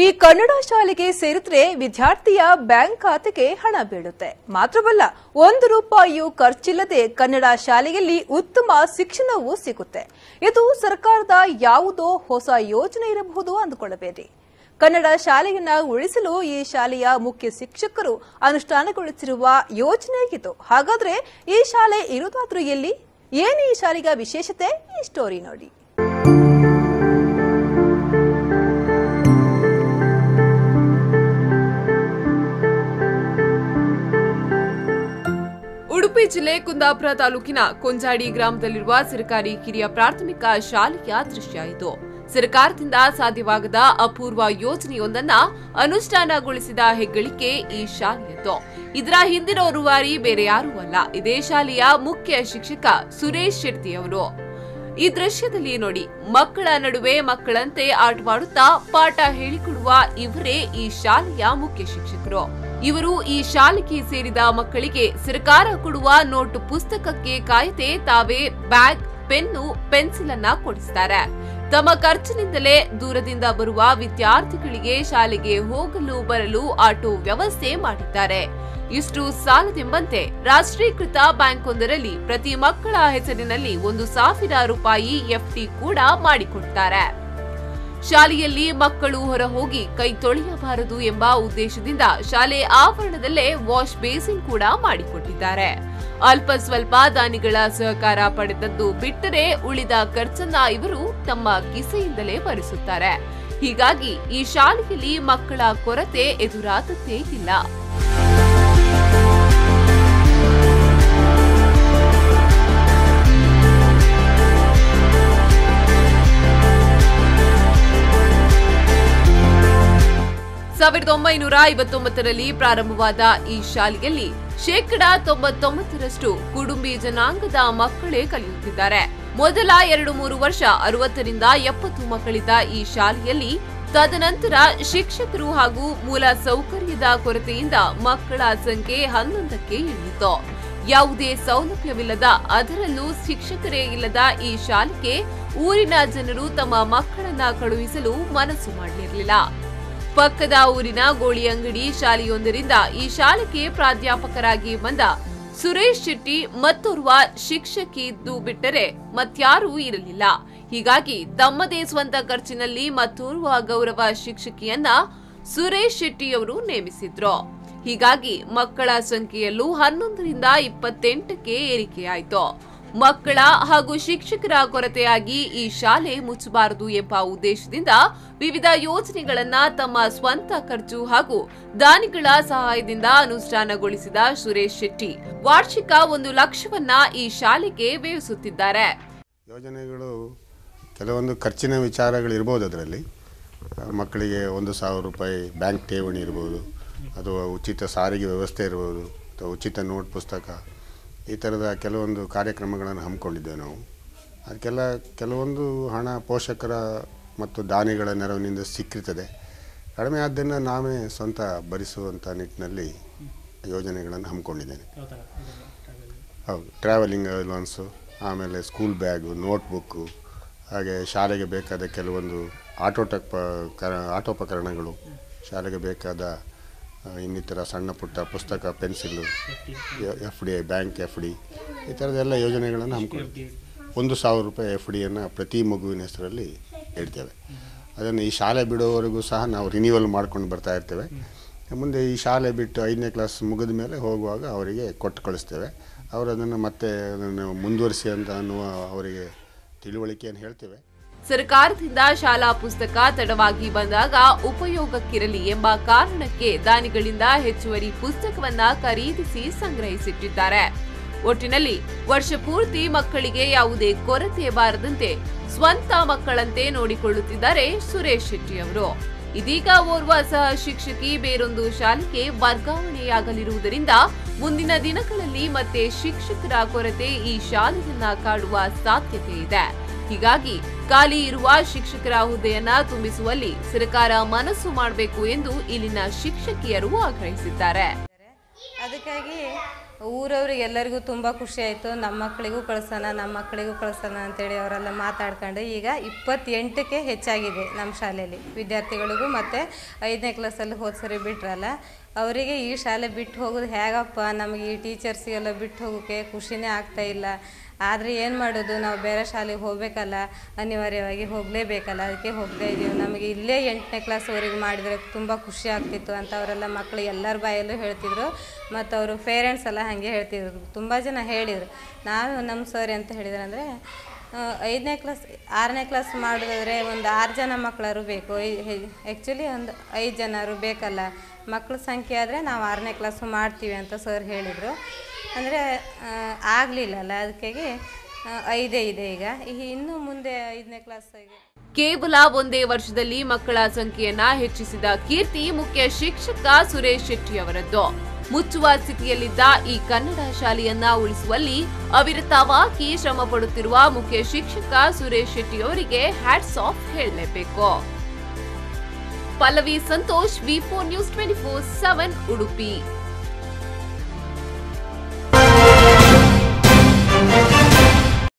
ಈ ಕನ್ನಡ ಶಾಲೆಗೆ ಸೇರಿದ್ರೆ ವಿದ್ಯಾರ್ಥಿಯ ಬ್ಯಾಂಕ್ ಖಾತೆಗೆ ಹಣ ಬೀಳುತ್ತೆ. ಮಾತ್ರವಲ್ಲ, ₹1 ಖರ್ಚಿಲ್ಲದೆ ಕನ್ನಡ ಶಾಲೆಯಲ್ಲಿ ಉತ್ತಮ ಶಿಕ್ಷಣವೂ ಸಿಗುತ್ತೆ. ಇದು ಸರ್ಕಾರದ ಯಾವುದೋ ಹೊಸ ಯೋಜನೆ ಇರಬಹುದು ಅಂದುಕೊಳ್ಳಬೇಡಿ. ಕನ್ನಡ ಶಾಲೆಯನ್ನ ಉಳಿಸಲು ಈ ಶಾಲೆಯ ಮುಖ್ಯ ಶಿಕ್ಷಕರು ಅನುಷ್ಠಾನಗೊಳಿಸಿರುವ ಯೋಜನೆಯಾಗಿತ್ತು. ಹಾಗಾದ್ರೆ ಈ ಶಾಲೆ ಇರುವುದಾದ್ರೂ ಎಲ್ಲಿ? ಏನು ಈ ಶಾಲೆಯ ವಿಶೇಷತೆ? ಈ ಸ್ಟೋರಿ ನೋಡಿ. ಉಡುಪಿ ಜಿಲ್ಲೆ ಕುಂದಾಪುರ ತಾಲೂಕಿನ ಕೊಂಜಾಡಿ ಗ್ರಾಮದಲ್ಲಿರುವ ಸರ್ಕಾರಿ ಕಿರಿಯ ಪ್ರಾಥಮಿಕ ಶಾಲೆಯ ದೃಶ್ಯ ಇದು. ಸರ್ಕಾರದಿಂದ ಸಾಧ್ಯವಾಗದ ಅಪೂರ್ವ ಯೋಜನೆಯೊಂದನ್ನ ಅನುಷ್ಠಾನಗೊಳಿಸಿದ ಹೆಗ್ಗಳಿಕೆ ಈ ಶಾಲೆಯದ್ದು. ಇದರ ಹಿಂದಿನ ರೂವಾರಿ ಬೇರೆ ಯಾರೂ ಅಲ್ಲ, ಇದೇ ಶಾಲೆಯ ಮುಖ್ಯ ಶಿಕ್ಷಕ ಸುರೇಶ್ ಶೆಟ್ಟಿ ಅವರು. ಈ ದೃಶ್ಯದಲ್ಲಿ ನೋಡಿ, ಮಕ್ಕಳ ನಡುವೆ ಮಕ್ಕಳಂತೆ ಆಟವಾಡುತ್ತಾ ಪಾಠ ಹೇಳಿಕೊಡುವ ಇವರೇ ಈ ಶಾಲೆಯ ಮುಖ್ಯ ಶಿಕ್ಷಕರು. ಇವರು ಈ ಶಾಲೆಗೆ ಸೇರಿದ ಮಕ್ಕಳಿಗೆ ಸರ್ಕಾರ ಕೊಡುವ ನೋಟ್ ಪುಸ್ತಕಕ್ಕೆ ಕಾಯದೆ ತಾವೇ ಬ್ಯಾಗ್, ಪೆನ್ನು, ಪೆನ್ಸಿಲ್ ಅನ್ನ ಕೊಡಿಸ್ತಾರೆ. ತಮ್ಮ ಖರ್ಚಿನಿಂದಲೇ ದೂರದಿಂದ ಬರುವ ವಿದ್ಯಾರ್ಥಿಗಳಿಗೆ ಶಾಲೆಗೆ ಹೋಗಲು ಬರಲು ಆಟೋ ವ್ಯವಸ್ಥೆ ಮಾಡಿದ್ದಾರೆ. ಇಷ್ಟು ಸಾಲದೆಂಬಂತೆ ರಾಷ್ಟ್ರೀಕೃತ ಬ್ಯಾಂಕ್ ಒಂದರಲ್ಲಿ ಪ್ರತಿ ಮಕ್ಕಳ ಹೆಸರಿನಲ್ಲಿ ₹1,000 ಎಫ್ಡಿ ಕೂಡ ಮಾಡಿಕೊಡ್ತಾರೆ. ಶಾಲೆಯಲ್ಲಿ ಮಕ್ಕಳು ಹೊರಹೋಗಿ ಕೈ ತೊಳೆಯಬಾರದು ಎಂಬ ಉದ್ದೇಶದಿಂದ ಶಾಲೆ ಆವರಣದಲ್ಲೇ ವಾಶ್ ಬೇಸಿನ್ ಕೂಡ ಮಾಡಿಕೊಟ್ಟಿದ್ದಾರೆ. ಅಲ್ಪ ಸ್ವಲ್ಪ ದಾನಿಗಳ ಸಹಕಾರ ಪಡೆದದ್ದು ಬಿಟ್ಟರೆ ಉಳಿದ ಖರ್ಚನ್ನ ಇವರು ತಮ್ಮ ಕಿಸೆಯಿಂದಲೇ ಭರಿಸುತ್ತಾರೆ. ಹೀಗಾಗಿ ಈ ಶಾಲೆಯಲ್ಲಿ ಮಕ್ಕಳ ಕೊರತೆ ಎದುರಾದದ್ದೇ ಇಲ್ಲ. ರಲ್ಲಿ ಪ್ರಾರಂಭವಾದ ಈ ಶಾಲೆಯಲ್ಲಿ 99% ಕುಡುಂಬಿ ಜನಾಂಗದ ಮಕ್ಕಳೇ ಕಲಿಯುತ್ತಿದ್ದಾರೆ. ಮೊದಲ 2-3 ವರ್ಷ 60 ರಿಂದ 70 ಮಕ್ಕಳಿದ್ದ ಈ ಶಾಲೆಯಲ್ಲಿ ತದನಂತರ ಶಿಕ್ಷಕರು ಹಾಗೂ ಮೂಲ ಸೌಕರ್ಯದ ಕೊರತೆಯಿಂದ ಮಕ್ಕಳ ಸಂಖ್ಯೆ 11ಕ್ಕೆ ಇಳಿಯಿತು. ಯಾವುದೇ ಸೌಲಭ್ಯವಿಲ್ಲದ, ಅದರಲ್ಲೂ ಶಿಕ್ಷಕರೇ ಇಲ್ಲದ ಈ ಶಾಲೆಗೆ ಊರಿನ ಜನರು ತಮ್ಮ ಮಕ್ಕಳನ್ನ ಕಳುಹಿಸಲು ಮನಸ್ಸು ಮಾಡಲಿರಲಿಲ್ಲ. ಪಕ್ಕದ ಊರಿನ ಗೋಳಿ ಅಂಗಡಿ ಶಾಲೆಯೊಂದರಿಂದ ಈ ಶಾಲೆಗೆ ಪ್ರಾಧ್ಯಾಪಕರಾಗಿ ಬಂದ ಸುರೇಶ್ ಶೆಟ್ಟಿ ಮತ್ತೋರ್ವ ಶಿಕ್ಷಕಿದ್ದು ಬಿಟ್ಟರೆ ಮತ್ಯಾರೂ ಇರಲಿಲ್ಲ. ಹೀಗಾಗಿ ತಮ್ಮದೇ ಸ್ವಂತ ಖರ್ಚಿನಲ್ಲಿ ಮತ್ತೋರ್ವ ಗೌರವ ಶಿಕ್ಷಕಿಯನ್ನ ಸುರೇಶ್ ಶೆಟ್ಟಿಯವರು ನೇಮಿಸಿದ್ರು. ಹೀಗಾಗಿ ಮಕ್ಕಳ ಸಂಖ್ಯೆಯಲ್ಲೂ 11 ರಿಂದ 28ಕ್ಕೆ ಏರಿಕೆಯಾಯಿತು. ಮಕ್ಕಳ ಹಾಗೂ ಶಿಕ್ಷಕರ ಕೊರತೆಯಾಗಿ ಈ ಶಾಲೆ ಮುಚ್ಚಬಾರದು ಎಂಬ ಉದ್ದೇಶದಿಂದ ವಿವಿಧ ಯೋಜನೆಗಳನ್ನ ತಮ್ಮ ಸ್ವಂತ ಖರ್ಚು ಹಾಗೂ ದಾನಿಗಳ ಸಹಾಯದಿಂದ ಅನುಷ್ಠಾನಗೊಳಿಸಿದ ಸುರೇಶ್ ಶೆಟ್ಟಿ ವಾರ್ಷಿಕ 1 ಲಕ್ಷವನ್ನ ಈ ಶಾಲೆಗೆ ವ್ಯಯಿಸುತ್ತಿದ್ದಾರೆ. ಯೋಜನೆಗಳು ಕೆಲವೊಂದು ಖರ್ಚಿನ ವಿಚಾರಗಳಿರ್ಬೋದು. ಅದರಲ್ಲಿ ಮಕ್ಕಳಿಗೆ ₹1,000 ಬ್ಯಾಂಕ್ ಠೇವಣಿ ಇರ್ಬೋದು, ಅಥವಾ ಉಚಿತ ಸಾರಿಗೆ ವ್ಯವಸ್ಥೆ ಇರ್ಬೋದು, ಅಥವಾ ಉಚಿತ ನೋಟ್ ಪುಸ್ತಕ, ಈ ಥರದ ಕೆಲವೊಂದು ಕಾರ್ಯಕ್ರಮಗಳನ್ನು ಹಮ್ಮಿಕೊಂಡಿದ್ದೇವೆ ನಾವು. ಅದಕ್ಕೆಲ್ಲ ಕೆಲವೊಂದು ಹಣ ಪೋಷಕರ ಮತ್ತು ದಾನಿಗಳ ನೆರವಿನಿಂದ ಸಿಕ್ಕಿರ್ತದೆ. ಕಡಿಮೆ ಆದ್ದರಿಂದ ನಾವೇ ಸ್ವಂತ ಭರಿಸುವಂಥ ನಿಟ್ಟಿನಲ್ಲಿ ಯೋಜನೆಗಳನ್ನು ಹಮ್ಮಿಕೊಂಡಿದ್ದೇನೆ. ಹೌದು, ಟ್ರಾವೆಲಿಂಗ್ ಅಲೌನ್ಸು, ಆಮೇಲೆ ಸ್ಕೂಲ್ ಬ್ಯಾಗು, ನೋಟ್ಬುಕ್ಕು, ಹಾಗೆ ಶಾಲೆಗೆ ಬೇಕಾದ ಕೆಲವೊಂದು ಆಟೋಪಕರಣಗಳು, ಶಾಲೆಗೆ ಬೇಕಾದ ಇನ್ನಿತರ ಸಣ್ಣ ಪುಟ್ಟ ಪುಸ್ತಕ, pencil, F D, bank F D, ಈ ಥರದ್ದೆಲ್ಲ ಯೋಜನೆಗಳನ್ನು ಹಮ್ಮಿಕೊಂಡಿದ್ದೀವಿ. ₹1,000 ಎಫ್ ಡಿಯನ್ನು ಪ್ರತಿ ಮಗುವಿನ ಹೆಸರಲ್ಲಿ ಇಡ್ತೇವೆ. ಅದನ್ನು ಈ ಶಾಲೆ ಬಿಡೋವರೆಗೂ ಸಹ ನಾವು ರಿನ್ಯೂವಲ್ ಮಾಡ್ಕೊಂಡು ಬರ್ತಾ ಇರ್ತೇವೆ. ಮುಂದೆ ಈ ಶಾಲೆ ಬಿಟ್ಟು 5ನೇ ಕ್ಲಾಸ್ ಮುಗಿದ ಮೇಲೆ ಹೋಗುವಾಗ ಅವರಿಗೆ ಕೊಟ್ಟು ಕಳಿಸ್ತೇವೆ. ಅವರು ಅದನ್ನು ಮತ್ತೆ ಅದನ್ನು ಮುಂದುವರಿಸಿ ಅಂತ ಅನ್ನುವ ಅವರಿಗೆ ತಿಳುವಳಿಕೆಯನ್ನು ಹೇಳ್ತೇವೆ. ಸರ್ಕಾರದಿಂದ ಶಾಲಾ ಪುಸ್ತಕ ತಡವಾಗಿ ಬಂದಾಗ ಉಪಯೋಗಕ್ಕಿರಲಿ ಎಂಬ ಕಾರಣಕ್ಕೆ ದಾನಿಗಳಿಂದ ಹೆಚ್ಚುವರಿ ಪುಸ್ತಕವನ್ನ ಖರೀದಿಸಿ ಸಂಗ್ರಹಿಸಿಟ್ಟಿದ್ದಾರೆ. ಒಟ್ಟಿನಲ್ಲಿ ವರ್ಷ ಪೂರ್ತಿ ಮಕ್ಕಳಿಗೆ ಯಾವುದೇ ಕೊರತೆ ಬಾರದಂತೆ ಸ್ವಂತ ಮಕ್ಕಳಂತೆ ನೋಡಿಕೊಳ್ಳುತ್ತಿದ್ದಾರೆ ಸುರೇಶ್ ಶೆಟ್ಟಿ ಅವರು. ಇದೀಗ ಓರ್ವ ಸಹ ಶಿಕ್ಷಕಿ ಬೇರೊಂದು ಶಾಲೆಗೆ ವರ್ಗಾವಣೆಯಾಗಲಿರುವುದರಿಂದ ಮುಂದಿನ ದಿನಗಳಲ್ಲಿ ಮತ್ತೆ ಶಿಕ್ಷಕರ ಕೊರತೆ ಈ ಶಾಲೆಯನ್ನ ಕಾಡುವ ಸಾಧ್ಯತೆ ಇದೆ. ಹೀಗಾಗಿ ಖಾಲಿ ಇರುವ ಶಿಕ್ಷಕರ ಹುದ್ದೆಯನ್ನ ತುಂಬಿಸುವಲ್ಲಿ ಸರ್ಕಾರ ಮನಸ್ಸು ಮಾಡಬೇಕು ಎಂದು ಇಲ್ಲಿನ ಶಿಕ್ಷಕಿಯರು ಆಗ್ರಹಿಸಿದ್ದಾರೆ. ಅದಕ್ಕಾಗಿ ಊರವ್ರಿಗೆ ಎಲ್ಲರಿಗೂ ತುಂಬ ಖುಷಿ ಆಯಿತು. ನಮ್ಮ ಮಕ್ಕಳಿಗೂ ಕಳ್ಸೋಣ ಅಂತೇಳಿ ಅವರೆಲ್ಲ ಮಾತಾಡ್ಕೊಂಡು ಈಗ 28ಕ್ಕೆ ಹೆಚ್ಚಾಗಿದೆ ನಮ್ಮ ಶಾಲೆಯಲ್ಲಿ ವಿದ್ಯಾರ್ಥಿಗಳಿಗೂ. ಮತ್ತು 5ನೇ ಕ್ಲಾಸಲ್ಲಿ ಹೋದ ಸರಿ ಬಿಟ್ರಲ್ಲ ಅವರಿಗೆ ಈ ಶಾಲೆ ಬಿಟ್ಟು ಹೋಗೋದು ಹೇಗಪ್ಪ, ನಮಗೆ ಈ ಟೀಚರ್ಸಿಗೆಲ್ಲ ಬಿಟ್ಟು ಹೋಗೋಕ್ಕೆ ಖುಷಿನೇ ಆಗ್ತಾಯಿಲ್ಲ. ಆದರೆ ಏನು ಮಾಡೋದು, ನಾವು ಬೇರೆ ಶಾಲೆಗೆ ಹೋಗಬೇಕಲ್ಲ, ಅನಿವಾರ್ಯವಾಗಿ ಹೋಗಲೇಬೇಕಲ್ಲ, ಅದಕ್ಕೆ ಹೋಗ್ತಾ ಇದ್ದೀವಿ. ನಮಗೆ ಇಲ್ಲೇ 8ನೇ ಕ್ಲಾಸ್ವರೆಗೆ ಮಾಡಿದರೆ ತುಂಬ ಖುಷಿ ಆಗ್ತಿತ್ತು ಅಂತ ಅವರೆಲ್ಲ ಮಕ್ಕಳು ಎಲ್ಲರ ಬಾಯಲ್ಲೂ ಹೇಳ್ತಿದ್ರು. ಮತ್ತು ಅವರು ಪೇರೆಂಟ್ಸ್ ಎಲ್ಲ ಹಾಗೆ ಹೇಳ್ತಿದ್ರು, ತುಂಬ ಜನ ಹೇಳಿದರು. ನಾವು ನಮ್ಮ ಸರ್ ಅಂತ ಹೇಳಿದ್ರು ಅಂದರೆ 5ನೇ ಕ್ಲಾಸ್ 6ನೇ ಕ್ಲಾಸ್ ಮಾಡೋದಾದರೆ ಒಂದು 6 ಜನ ಮಕ್ಕಳರು ಬೇಕು, ಆ್ಯಕ್ಚುಲಿ ಒಂದು 5 ಜನರು ಬೇಕಲ್ಲ, ಮಕ್ಕಳ ಸಂಖ್ಯೆ ಆದರೆ ನಾವು 6ನೇ ಕ್ಲಾಸು ಮಾಡ್ತೀವಿ ಅಂತ ಸರ್ ಹೇಳಿದರು. ಅಂದರೆ ಆಗಲಿಲ್ಲಲ್ಲ, ಅದಕ್ಕಾಗಿ 5 ಇದೆ ಈಗ. ಇನ್ನು ಮುಂದೆ 5ನೇ ಕ್ಲಾಸ್ ಕೇವಲ ಒಂದೇ ವರ್ಷದಲ್ಲಿ ಮಕ್ಕಳ ಸಂಖ್ಯೆಯನ್ನ ಹೆಚ್ಚಿಸಿದ ಕೀರ್ತಿ ಮುಖ್ಯ ಶಿಕ್ಷಕ ಸುರೇಶ್ ಶೆಟ್ಟಿ ಅವರದ್ದು. ಮುಚ್ಚುವ ಸ್ಥಿತಿಯಲ್ಲಿದ್ದ ಈ ಕನ್ನಡ ಶಾಲೆಯನ್ನ ಉಳಿಸುವಲ್ಲಿ ಅವಿರತವಾಗಿ ಶ್ರಮ ಪಡುತ್ತಿರುವ ಮುಖ್ಯ ಶಿಕ್ಷಕ ಸುರೇಶ್ ಶೆಟ್ಟಿ ಅವರಿಗೆ ಹ್ಯಾಟ್ಸ್ ಆಫ್ ಹೇಳಲೇಬೇಕು. Pallavi Santosh, V4 News 24/7 Udupi.